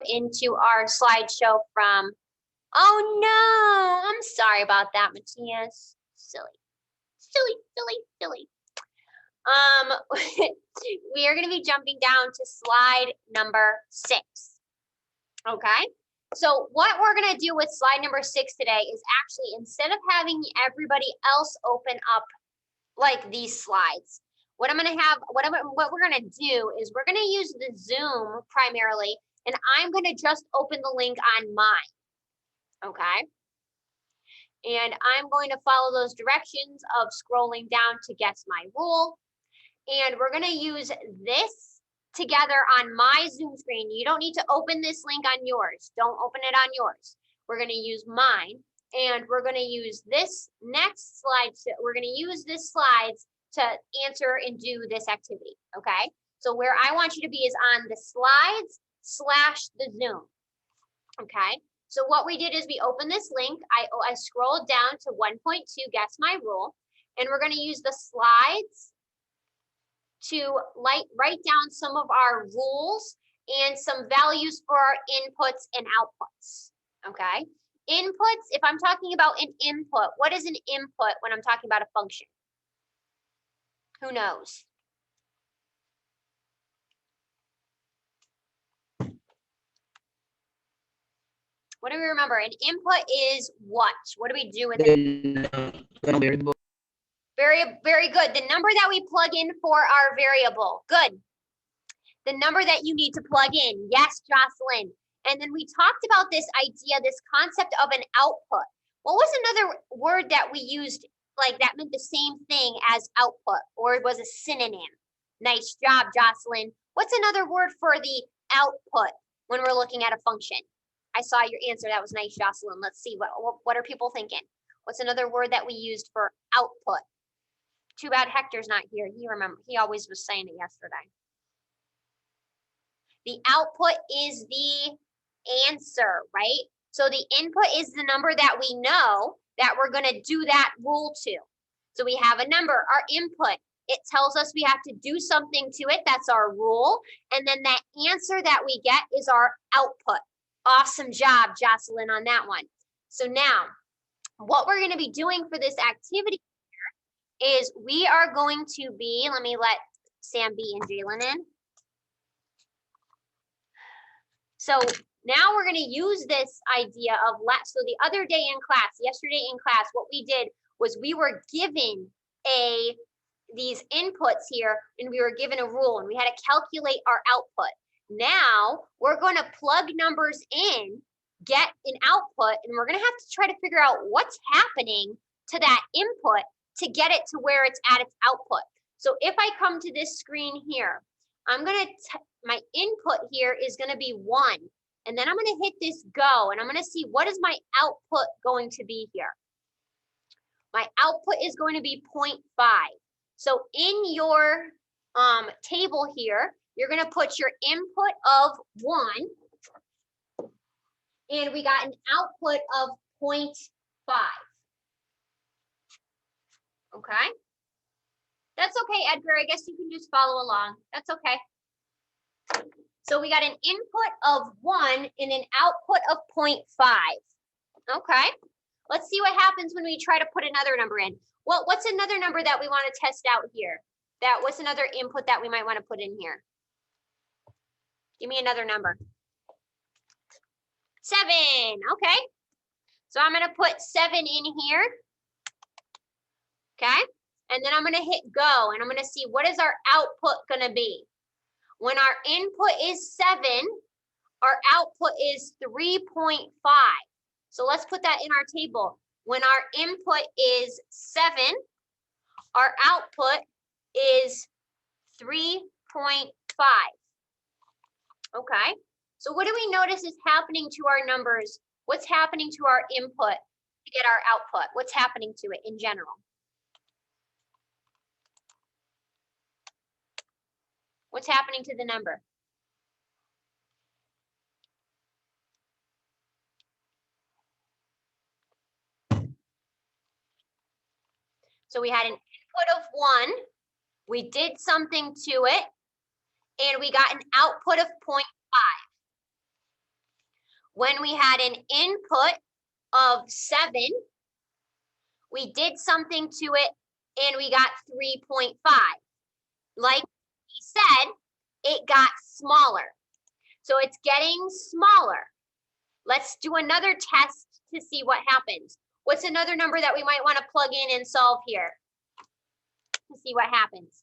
into our slideshow from, oh no, I'm sorry about that, Matthias. Silly. We are going to be jumping down to slide number 6. Okay. So what we're going to do with slide number 6 today is actually, instead of having everybody else open up like these slides, what we're going to do is we're going to use the Zoom primarily, and I'm going to just open the link on mine. Okay. And I'm going to follow those directions of scrolling down to guess my rule. And we're going to use this together on my Zoom screen. You don't need to open this link on yours. Don't open it on yours. We're going to use mine. And we're going to use this next slide. We're going to use this slides to answer and do this activity. Okay. So where I want you to be is on the slides / the Zoom. Okay. So what we did is we opened this link. I scrolled down to 1.2, guess my rule. And we're going to use the slides to write down some of our rules and some values for our inputs and outputs. Okay. Inputs, if I'm talking about an input, what is an input when I'm talking about a function? Who knows? What do we remember? An input is what? What do we do with it? Very good. The number that we plug in for our variable. Good. The number that you need to plug in. Yes, Jocelyn. And then we talked about this idea, this concept of an output. What was another word that we used like that meant the same thing as output, or it was a synonym? Nice job, Jocelyn. What's another word for the output when we're looking at a function? I saw your answer. That was nice, Jocelyn. Let's see. What are people thinking? What's another word that we used for output? Too bad Hector's not here. He always was saying it yesterday. The output is the answer, right? So the input is the number that we know that we're going to do that rule to. So we have a number, our input. It tells us we have to do something to it. That's our rule. And then that answer that we get is our output. Awesome job, Jocelyn, on that one. So now, what we're going to be doing for this activity is we are going to be, let me let Sam B and Jalen in. So now we're going to use this idea of, so the other day in class, yesterday in class, what we did was we were given these inputs here, and we were given a rule, and we had to calculate our output. Now we're going to plug numbers in, get an output, and we're going to have to try to figure out what's happening to that input to get it to where it's at its output. So if I come to this screen here, I'm going to, my input here is going to be 1. And then I'm going to hit this go, and I'm going to see what is my output going to be here. My output is going to be 0.5. So in your table here, you're going to put your input of 1, and we got an output of 0.5. Okay. That's okay, Edgar. I guess you can just follow along. That's okay. So we got an input of 1 and an output of 0.5. Okay. Let's see what happens when we try to put another number in. Well, what's another number that we want to test out here? What's another input that we might want to put in here? Give me another number. 7. Okay. So I'm going to put 7 in here. Okay. And then I'm going to hit go, and I'm going to see what is our output going to be. When our input is 7, our output is 3.5. So let's put that in our table. When our input is 7, our output is 3.5. Okay. So what do we notice is happening to our numbers? What's happening to our input to get our output? What's happening to it in general? What's happening to the number? So we had an input of 1, we did something to it, and we got an output of 0.5. when we had an input of 7, we did something to it and we got 3.5. Like we said, it got smaller. So it's getting smaller. Let's do another test to see what happens. What's another number that we might want to plug in and solve here to see what happens?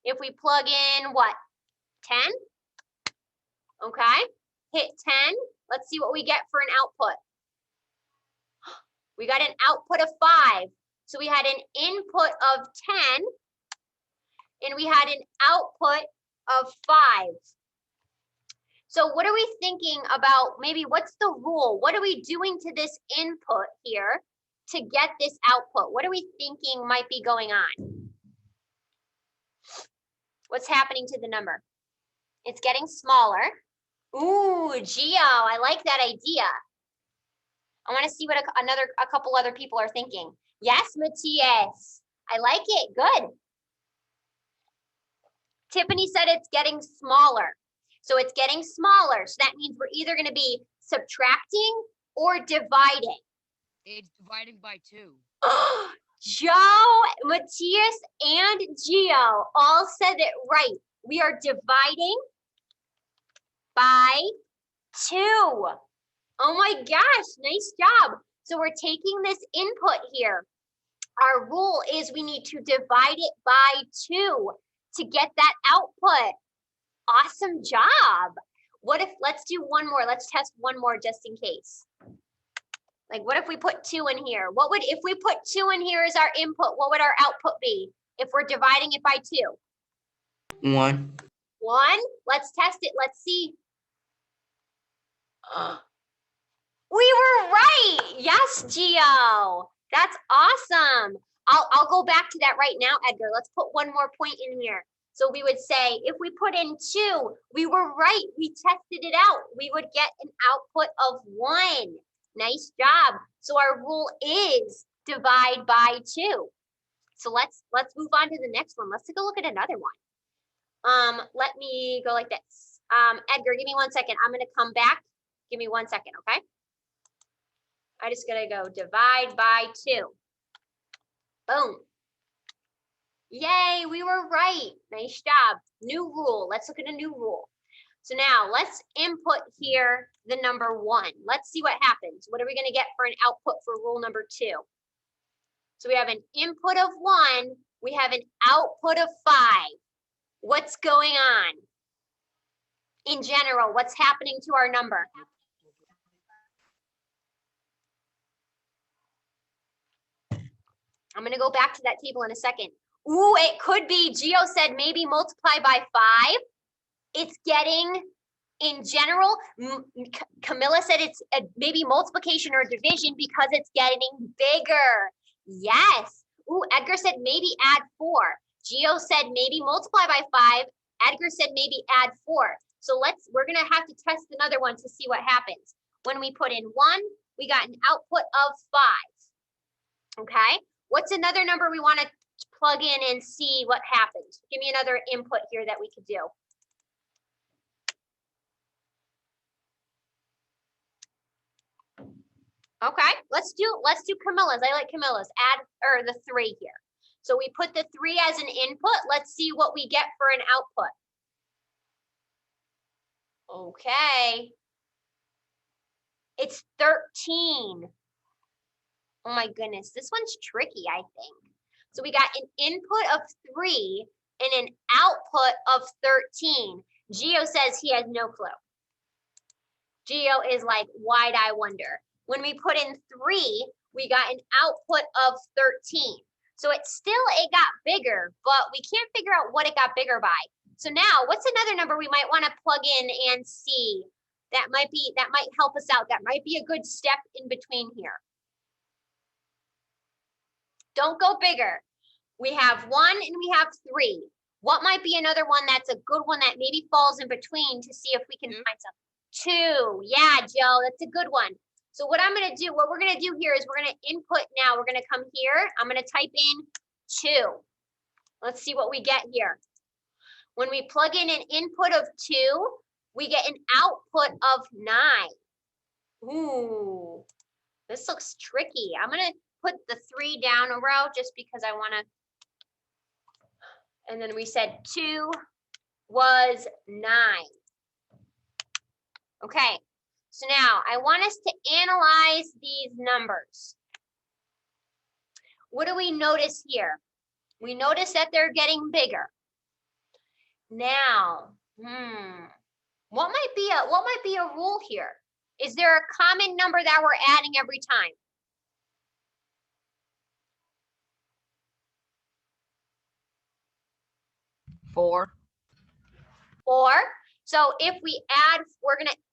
If we plug in what? 10? Okay, hit 10. Let's see what we get for an output. We got an output of 5. So we had an input of 10 and we had an output of 5. So what are we thinking about? Maybe what's the rule? What are we doing to this input here to get this output? What are we thinking might be going on? What's happening to the number? It's getting smaller. Ooh, Geo, I like that idea. I want to see what a couple other people are thinking. Yes, Matthias, I like it. Good. Tiffany said it's getting smaller. So it's getting smaller. So that means we're either going to be subtracting or dividing. It's dividing by 2. Joe, Matthias, and Geo all said it right. We are dividing by 2. Oh my gosh, nice job. So we're taking this input here. Our rule is we need to divide it by 2 to get that output. Awesome job. What if, let's do one more. Let's test one more just in case. Like what if we put 2 in here? What would, if we put 2 in here as our input, what would our output be if we're dividing it by 2? 1. 1? Let's test it. Let's see. We were right. Yes, Geo. That's awesome. I'll go back to that right now, Edgar. Let's put one more point in here. So we would say if we put in 2, we were right. We tested it out. We would get an output of 1. Nice job. So our rule is divide by 2. So let's move on to the next one. Let's take a look at another one. Let me go like this. Edgar, give me 1 second. I'm gonna come back. Give me 1 second, okay? I just gotta go divide by 2. Boom. Yay, we were right. Nice job. New rule. Let's look at a new rule. So now let's input here the number 1. Let's see what happens. What are we going to get for an output for rule number 2? So we have an input of 1. We have an output of 5. What's going on? In general, what's happening to our number? I'm going to go back to that table in a second. Ooh, it could be, Geo said maybe multiply by 5. It's getting, in general, Camilla said it's maybe multiplication or division because it's getting bigger. Yes. Ooh, Edgar said maybe add 4. Geo said maybe multiply by 5. Edgar said maybe add 4. So we're gonna have to test another one to see what happens. When we put in 1, we got an output of 5. Okay. What's another number we want to plug in and see what happens? Give me another input here that we could do. Okay, let's do Camilla's. I like Camilla's. Add or the 3 here. So we put the 3 as an input. Let's see what we get for an output. Okay. It's 13. Oh my goodness, this one's tricky, I think. So we got an input of 3 and an output of 13. Geo says he has no clue. Geo is like, why'd I wonder? When we put in 3, we got an output of 13. So it got bigger, but we can't figure out what it got bigger by. So now what's another number we might want to plug in and see that might help us out? That might be a good step in between here. Don't go bigger. We have 1 and we have 3. What might be another one that's a good one that maybe falls in between to see if we can find something? 2. Yeah, Joe, that's a good one. So what we're going to do here is we're going to input now. We're going to come here. I'm going to type in 2. Let's see what we get here. When we plug in an input of 2, we get an output of 9. Ooh, this looks tricky. I'm gonna put the 3 down a row just because I wanna. And then we said 2 was 9. Okay, so now I want us to analyze these numbers. What do we notice here? We notice that they're getting bigger. Now, what might be a rule here? Is there a common number that we're adding every time? Four. 4. So if we add,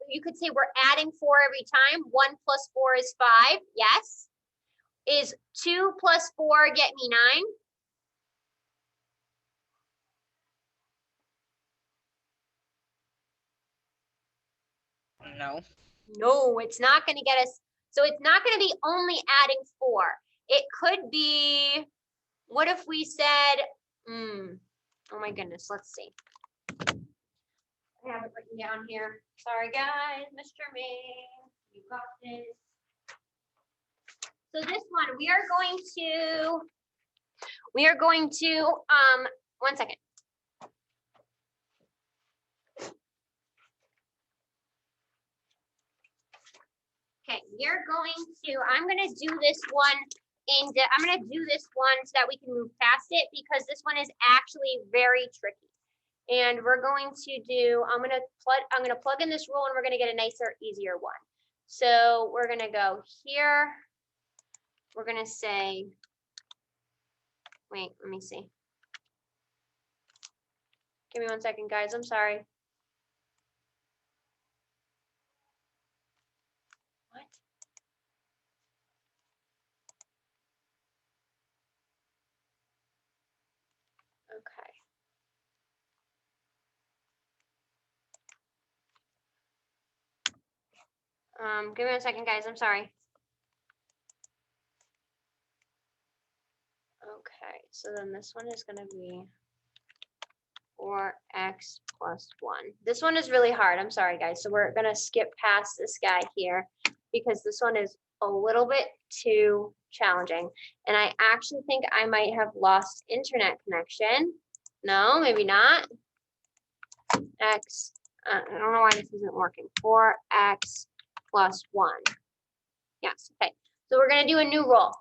you could say we're adding 4 every time. 1 plus 4 is 5. Yes. Is 2 plus 4 get me 9? No. No, it's not going to get us. So it's not going to be only adding 4. It could be, what if we said, oh my goodness, let's see. I have it written down here. Sorry guys, Mr. May, you got this. So this one, we are going to, one second. Okay, I'm gonna do this one I'm gonna do this one so that we can move past it because this one is actually very tricky. And we're going to do, I'm gonna plug in this rule and we're gonna get a nicer, easier one. So we're gonna go here. We're gonna say, wait, let me see. Give me 1 second, guys, I'm sorry. What? Okay. Give me 1 second, guys, I'm sorry. Okay, so then this one is gonna be 4x plus 1. This one is really hard, I'm sorry, guys. So we're gonna skip past this guy here because this one is a little bit too challenging. And I actually think I might have lost internet connection. No, maybe not. X, I don't know why this isn't working. 4x plus 1. Yes, okay. So we're gonna do a new rule.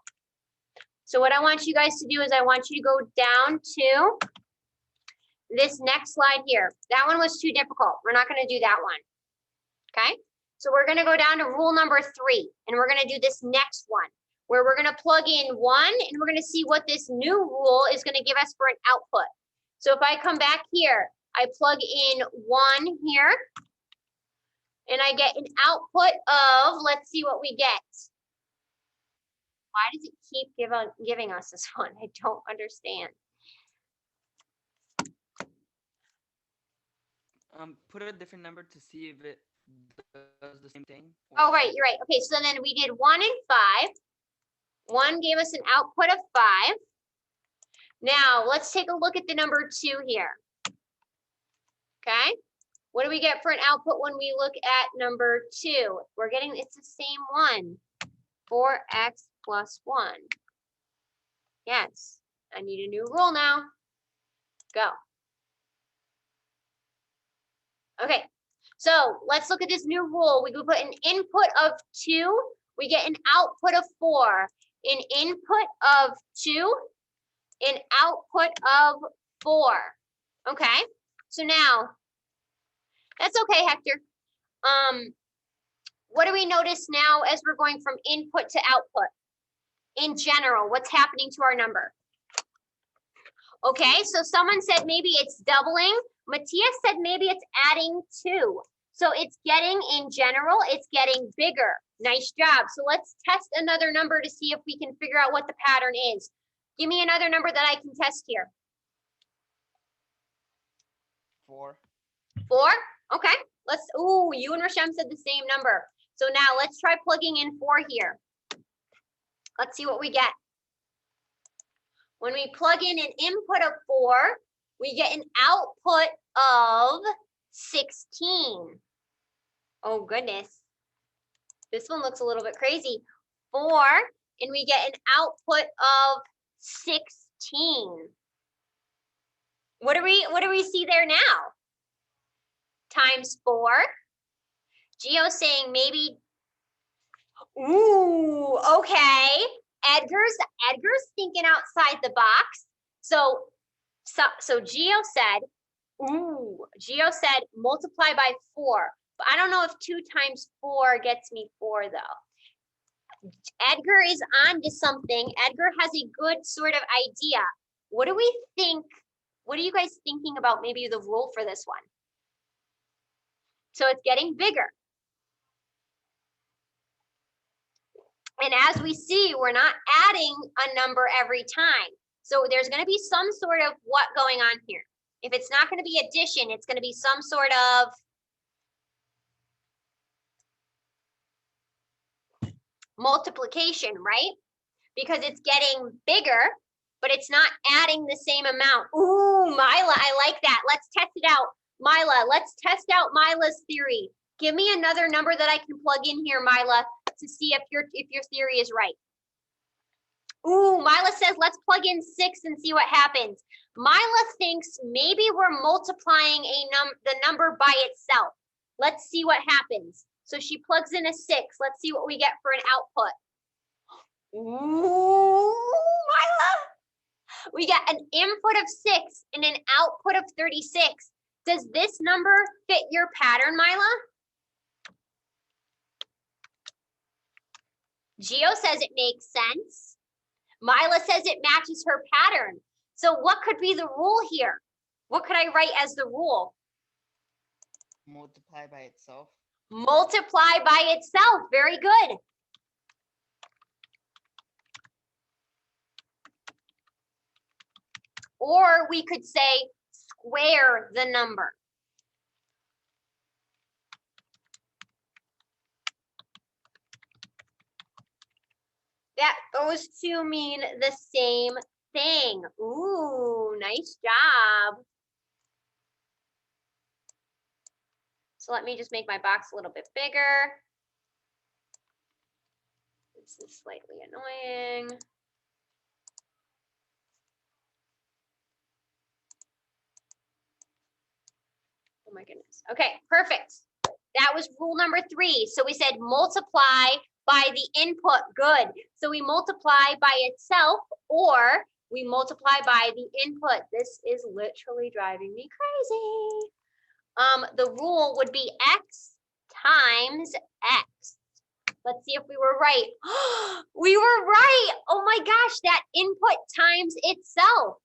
So what I want you guys to do is I want you to go down to this next slide here. That one was too difficult. We're not gonna do that one, okay? So we're gonna go down to rule number 3, and we're gonna do this next one, where we're gonna plug in 1, and we're gonna see what this new rule is gonna give us for an output. So if I come back here, I plug in 1 here, and I get an output of, let's see what we get. Why does it keep giving us this one? I don't understand. Put a different number to see if it does the same thing. Oh, right, you're right. Okay, so then we did 1 and 5. 1 gave us an output of 5. Now, let's take a look at the number 2 here. Okay, what do we get for an output when we look at number 2? We're getting, it's the same one, 4x plus 1. Yes, I need a new rule now. Go. Okay, so let's look at this new rule. We could put an input of 2. We get an output of 4. An input of 2. An output of 4. Okay, so now, that's okay, Hector. What do we notice now as we're going from input to output? In general, what's happening to our number? Okay, so someone said maybe it's doubling. Matthias said maybe it's adding 2. So it's getting, in general, it's getting bigger. Nice job. So let's test another number to see if we can figure out what the pattern is. Give me another number that I can test here. 4. 4? Okay, ooh, you and Rashem said the same number. So now let's try plugging in 4 here. Let's see what we get. When we plug in an input of 4, we get an output of 16. Oh goodness. This one looks a little bit crazy. 4, and we get an output of 16. What do we see there now? Times 4. Gio's saying maybe, ooh, okay. Edgar's thinking outside the box. So Gio said, Gio said multiply by 4. But I don't know if 2 times 4 gets me 4 though. Edgar is on to something. Edgar has a good sort of idea. What do we think? What are you guys thinking about maybe the rule for this one? So it's getting bigger. And as we see, we're not adding a number every time. So there's going to be some sort of what going on here. If it's not going to be addition, it's going to be some sort of multiplication, right? Because it's getting bigger, but it's not adding the same amount. Ooh, Mila, I like that. Let's test it out. Mila, let's test out Mila's theory. Give me another number that I can plug in here, Mila, to see if your theory is right. Ooh, Mila says, let's plug in 6 and see what happens. Mila thinks maybe we're multiplying the number by itself. Let's see what happens. So she plugs in a 6. Let's see what we get for an output. Ooh, Mila. We got an input of 6 and an output of 36. Does this number fit your pattern, Mila? Gio says it makes sense. Mila says it matches her pattern. So what could be the rule here? What could I write as the rule? Multiply by itself. Multiply by itself. Very good. Or we could say square the number. That those two mean the same thing. Ooh, nice job. So let me just make my box a little bit bigger. This is slightly annoying. Oh my goodness. Okay, perfect. That was rule number 3. So we said multiply by the input. Good. So we multiply by itself or we multiply by the input. This is literally driving me crazy. The rule would be x times x. Let's see if we were right. We were right. Oh my gosh, that input times itself.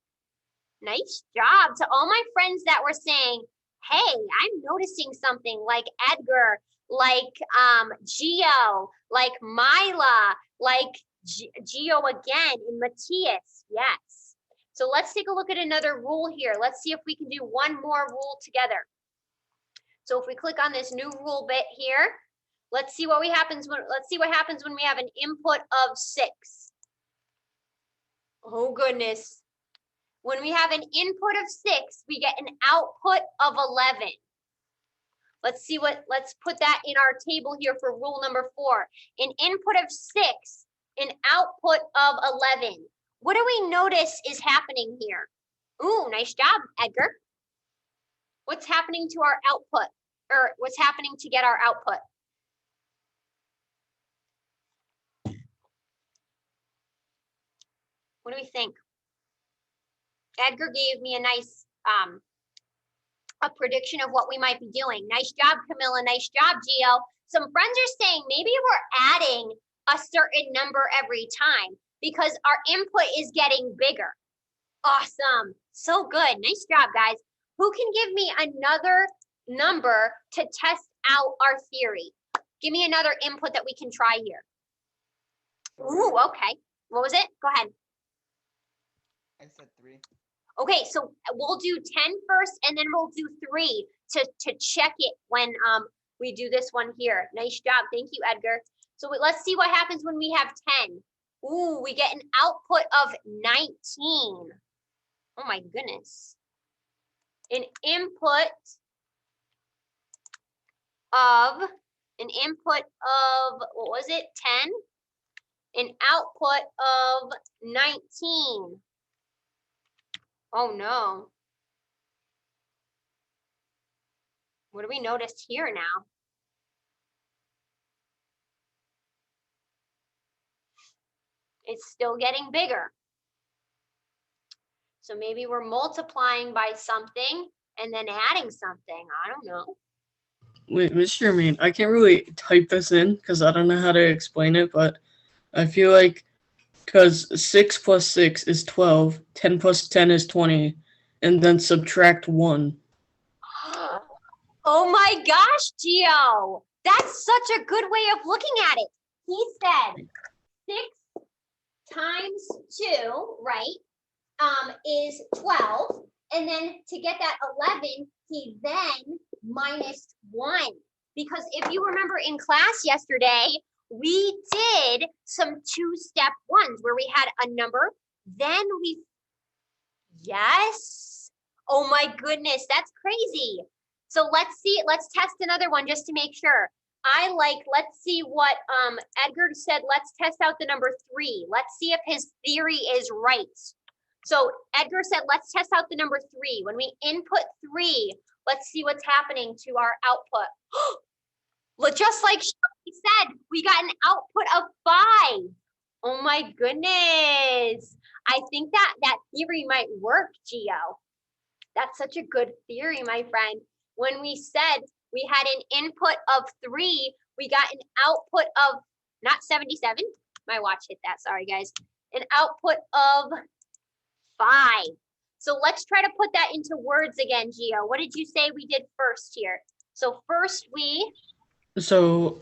Nice job to all my friends that were saying, hey, I'm noticing something like Edgar, like Gio, like Mila, like Gio again, and Matthias. Yes. So let's take a look at another rule here. Let's see if we can do one more rule together. So if we click on this new rule bit here, let's see what happens when we have an input of 6. Oh goodness. When we have an input of 6, we get an output of 11. Let's put that in our table here for rule number 4. An input of 6, an output of 11. What do we notice is happening here? Ooh, nice job, Edgar. What's happening to our output? Or what's happening to get our output? What do we think? Edgar gave me a nice a prediction of what we might be doing. Nice job, Camilla. Nice job, Gio. Some friends are saying maybe we're adding a certain number every time because our input is getting bigger. Awesome. So good. Nice job, guys. Who can give me another number to test out our theory? Give me another input that we can try here. Ooh, okay. What was it? Go ahead. I said 3. Okay, so we'll do 10 first, and then we'll do 3 to check it when we do this one here. Nice job. Thank you, Edgar. So let's see what happens when we have 10. Ooh, we get an output of 19. Oh my goodness. An input of an input of, what was it, 10? An output of 19. Oh no. What do we notice here now? It's still getting bigger. So maybe we're multiplying by something and then adding something. I don't know. Wait, Miss Jermaine, I can't really type this in because I don't know how to explain it, but I feel like because 6 plus 6 is 12, 10 plus 10 is 20, and then subtract 1. Oh my gosh, Gio. That's such a good way of looking at it. He said 6 times 2, right, is 12. And then to get that 11, he then minus 1. Because if you remember in class yesterday, we did some 2-step ones where we had a number, then we, yes. Oh my goodness, that's crazy. So let's see, let's test another one just to make sure. Let's see what Edgar said, let's test out the number 3. Let's see if his theory is right. So Edgar said, let's test out the number 3. When we input 3, let's see what's happening to our output. Look, just like she said, we got an output of 5. Oh my goodness. I think that theory might work, Gio. That's such a good theory, my friend. When we said we had an input of 3, we got an output of, not 77. My watch hit that, sorry guys. An output of 5. So let's try to put that into words again, Gio. What did you say we did first here? So first we... So,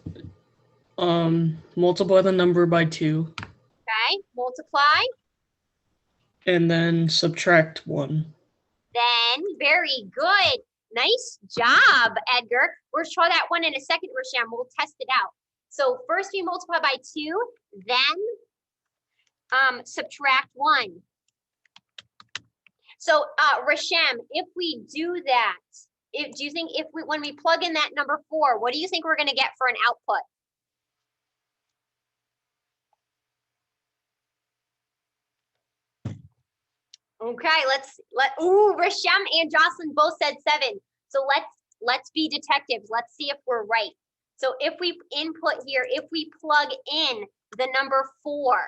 multiply the number by 2. Okay, multiply. And then subtract 1. Then, very good. Nice job, Edgar. We'll try that one in a second, Rasham. We'll test it out. So first we multiply by 2, then subtract 1. So Rasham, if we do that, do you think when we plug in that number 4, what do you think we're going to get for an output? Okay, ooh, Rasham and Jocelyn both said 7. So let's be detectives. Let's see if we're right. So if we input here, if we plug in the number 4,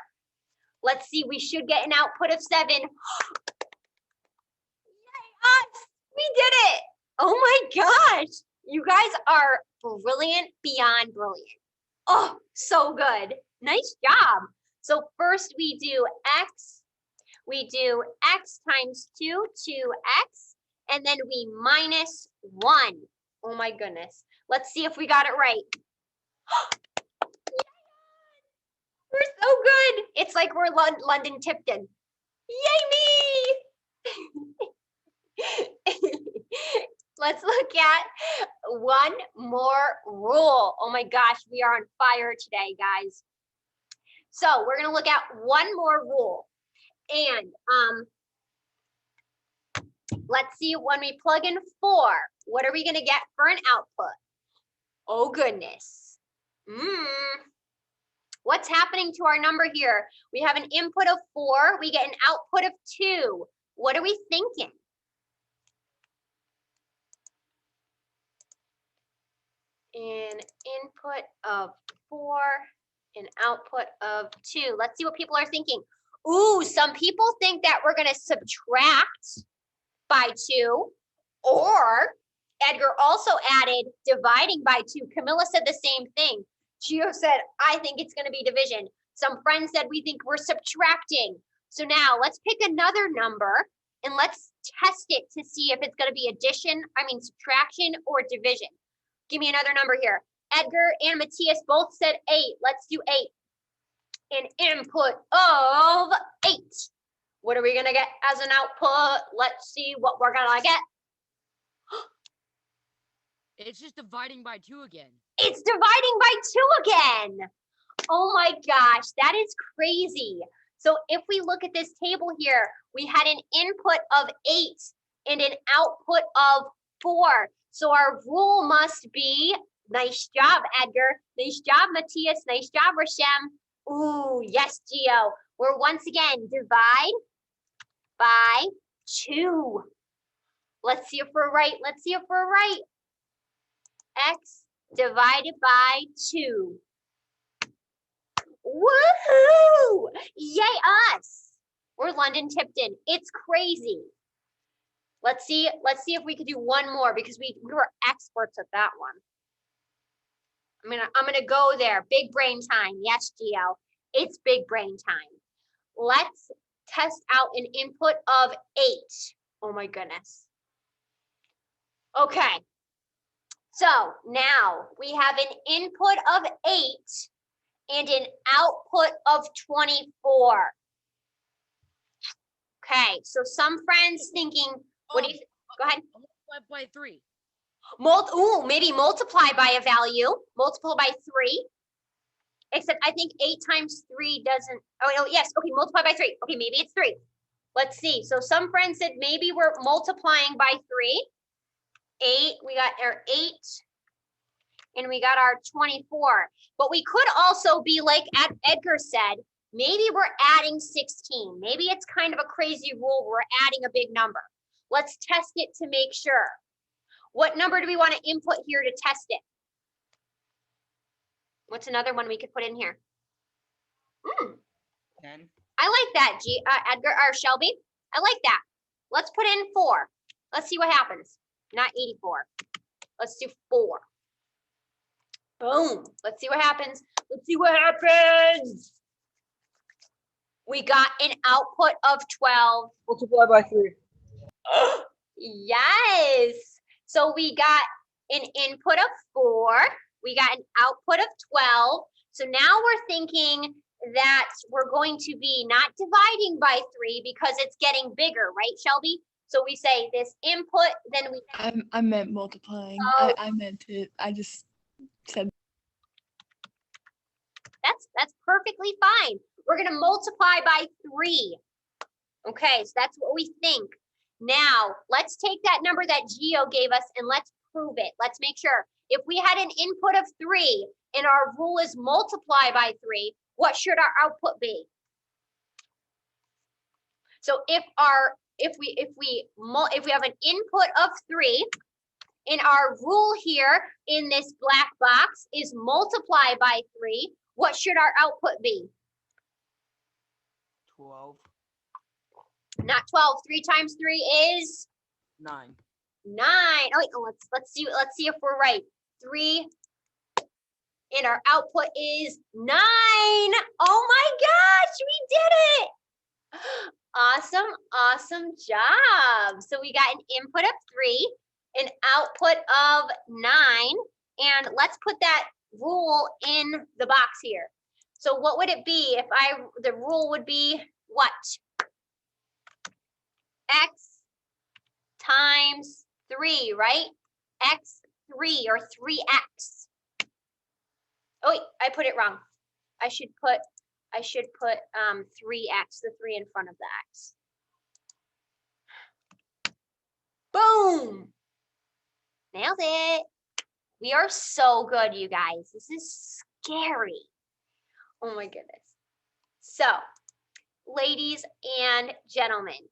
let's see, we should get an output of 7. Yay, us! We did it! Oh my gosh! You guys are brilliant beyond brilliant. Oh, so good. Nice job. So first we do x. We do x times 2, 2x, and then we minus 1. Oh my goodness. Let's see if we got it right. We're so good. It's like we're London Tipton. Yay me! Let's look at one more rule. Oh my gosh, we are on fire today, guys. So we're going to look at one more rule. And let's see, when we plug in 4, what are we going to get for an output? Oh, goodness. What's happening to our number here? We have an input of 4. We get an output of 2. What are we thinking? An input of 4, an output of 2. Let's see what people are thinking. Ooh, some people think that we're going to subtract by 2, or Edgar also added dividing by 2. Camilla said the same thing. Gio said, I think it's going to be division. Some friends said we think we're subtracting. So now let's pick another number and let's test it to see if it's going to be subtraction or division. Give me another number here. Edgar and Matthias both said 8. Let's do 8. An input of 8. What are we going to get as an output? Let's see what we're going to get. It's just dividing by 2 again. It's dividing by 2 again. Oh my gosh, that is crazy. So if we look at this table here, we had an input of 8 and an output of 4. So our rule must be, Nice job, Edgar. Nice job, Matthias. Nice job, Rashem. Ooh, yes, Gio. We're once again divide by 2. Let's see if we're right. Let's see if we're right. X divided by 2. Woohoo! Yay us! We're London Tipton. It's crazy. Let's see if we could do one more because we were experts at that one. I'm gonna go there. Big brain time. Yes, Gio. It's big brain time. Let's test out an input of 8. Oh my goodness. Okay. So now we have an input of 8 and an output of 24. Okay, so some friends thinking, what do you, go ahead. Multiply by 3. Maybe multiply by a value, multiply by 3. Except I think 8 times 3 doesn't, oh yes, okay, multiply by 3. Okay, maybe it's 3. Let's see, so some friends said maybe we're multiplying by 3. 8, we got our 8, and we got our 24. But we could also be like Edgar said, maybe we're adding 16. Maybe it's kind of a crazy rule, we're adding a big number. Let's test it to make sure. What number do we want to input here to test it? What's another one we could put in here? 10. I like that, Edgar or Shelby. I like that. Let's put in 4. Let's see what happens. Not 84. Let's do 4. Boom. Let's see what happens. Let's see what happens. We got an output of 12. Multiply by 3. Yes. So we got an input of 4. We got an output of 12. So now we're thinking that we're going to be not dividing by 3 because it's getting bigger, right, Shelby? So we say this input, then we. I meant multiplying. Oh. I meant it. I just said. That's perfectly fine. We're going to multiply by 3. Okay, so that's what we think. Now, let's take that number that Gio gave us and let's prove it. Let's make sure. If we had an input of 3 and our rule is multiply by 3, what should our output be? So if we have an input of 3 and our rule here in this black box is multiply by 3, what should our output be? 12. Not 12. 3 times 3 is 9. 9. Oh, wait, let's see if we're right. 3 and our output is 9. Oh my gosh, we did it. Awesome job. So we got an input of 3, an output of 9, and let's put that rule in the box here. So what would it be if the rule would be what? X times 3, right? X3 or 3x. Oh, wait, I put it wrong. I should put 3x, the 3 in front of the x. Boom! Nailed it. We are so good, you guys. This is scary. Oh my goodness. So, ladies and gentlemen,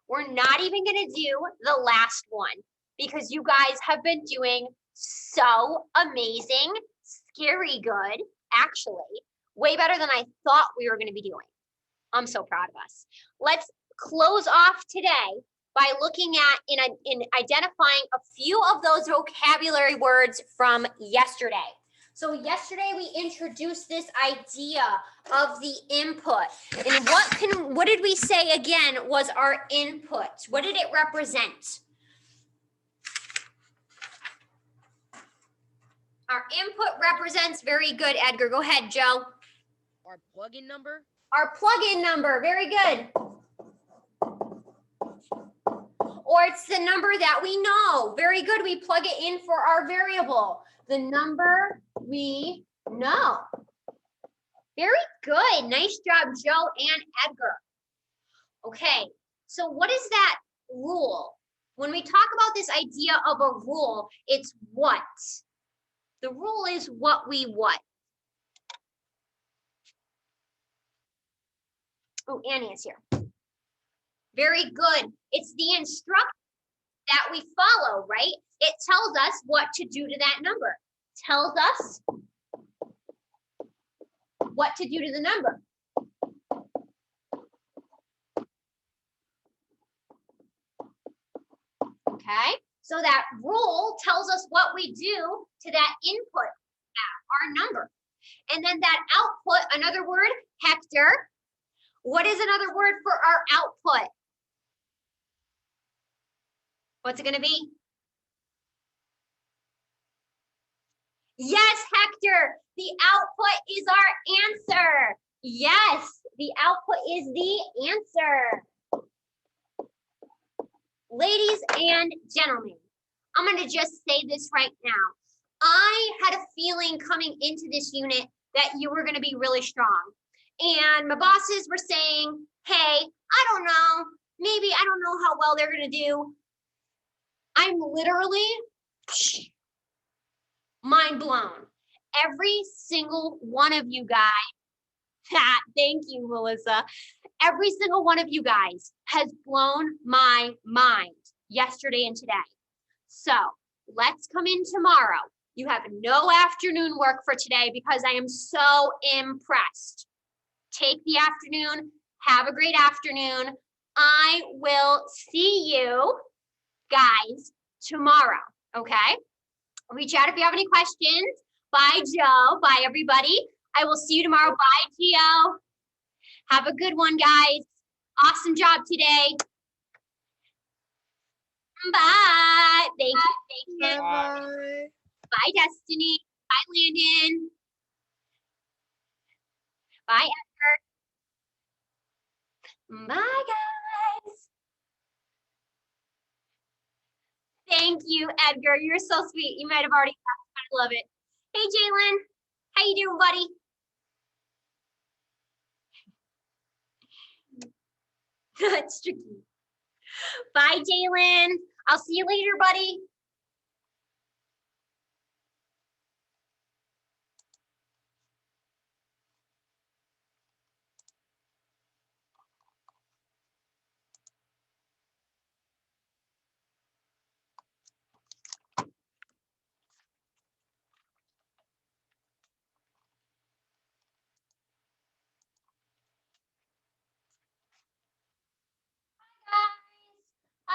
we're not even going to do the last one because you guys have been doing so amazing, scary good, actually. Way better than I thought we were going to be doing. I'm so proud of us. Let's close off today by looking at in identifying a few of those vocabulary words from yesterday. So yesterday we introduced this idea of the input. And what did we say again was our input? What did it represent? Our input represents, very good, Edgar. Go ahead, Joe. Our plug-in number? Our plug-in number, very good. Or it's the number that we know. Very good, we plug it in for our variable. The number we know. Very good, nice job, Joe and Edgar. Okay, so what is that rule? When we talk about this idea of a rule, it's what? The rule is what we what? Oh, Annie is here. Very good. It's the instruction that we follow, right? It tells us what to do to that number. Tells us what to do to the number. Okay, so that rule tells us what we do to that input, our number. And then that output, another word, Hector. What is another word for our output? What's it going to be? Yes, Hector, the output is our answer. Yes, the output is the answer. Ladies and gentlemen, I'm going to just say this right now. I had a feeling coming into this unit that you were going to be really strong. And my bosses were saying, hey, I don't know, maybe I don't know how well they're going to do. I'm literally mind blown. Every single one of you guys, thank you, Melissa. Every single one of you guys has blown my mind yesterday and today. So let's come in tomorrow. You have no afternoon work for today because I am so impressed. Take the afternoon. Have a great afternoon. I will see you guys tomorrow, okay? Reach out if you have any questions. Bye, Joe. Bye, everybody. I will see you tomorrow. Bye, Gio. Have a good one, guys. Awesome job today. Bye. Thank you. Bye. Bye, Destiny. Bye, Landon. Bye, Edgar. Bye, guys. Thank you, Edgar. You're so sweet. You might have already left. I love it. Hey, Jalen. How you doing, buddy? It's tricky. Bye, Jalen. I'll see you later, buddy.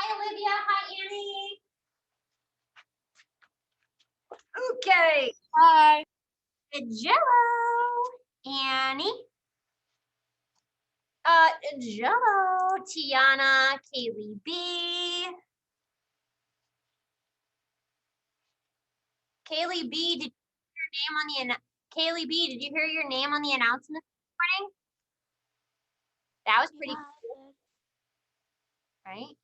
Hi, Olivia. Hi, Annie. Okay. Bye. Jello. Annie. Jello. Tiana. Kaylee B. Kaylee B, did you hear your name on the Kaylee B, did you hear your name on the announcement this morning? That was pretty cool, right?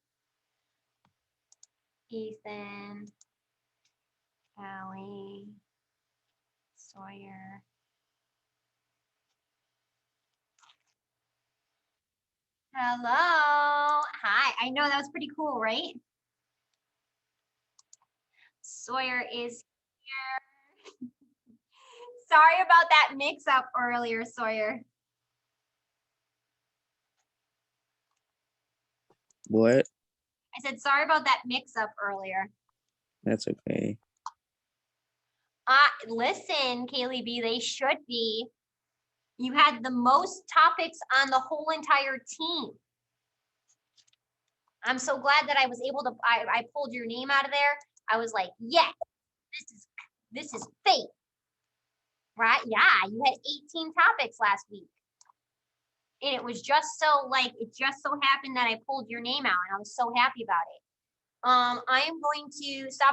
Ethan, Allie, Sawyer. Hello. Hi. I know that was pretty cool, right? Sawyer is here. Sorry about that mix up earlier, Sawyer. What? I said sorry about that mix up earlier. That's okay. Listen, Kaylee B, they should be. You had the most topics on the whole entire team. I'm so glad that I was able to, I pulled your name out of there. I was like, yes, this is fate. Right? Yeah, you had 18 topics last week. And it was just so it just so happened that I pulled your name out and I was so happy about it. I am going to stop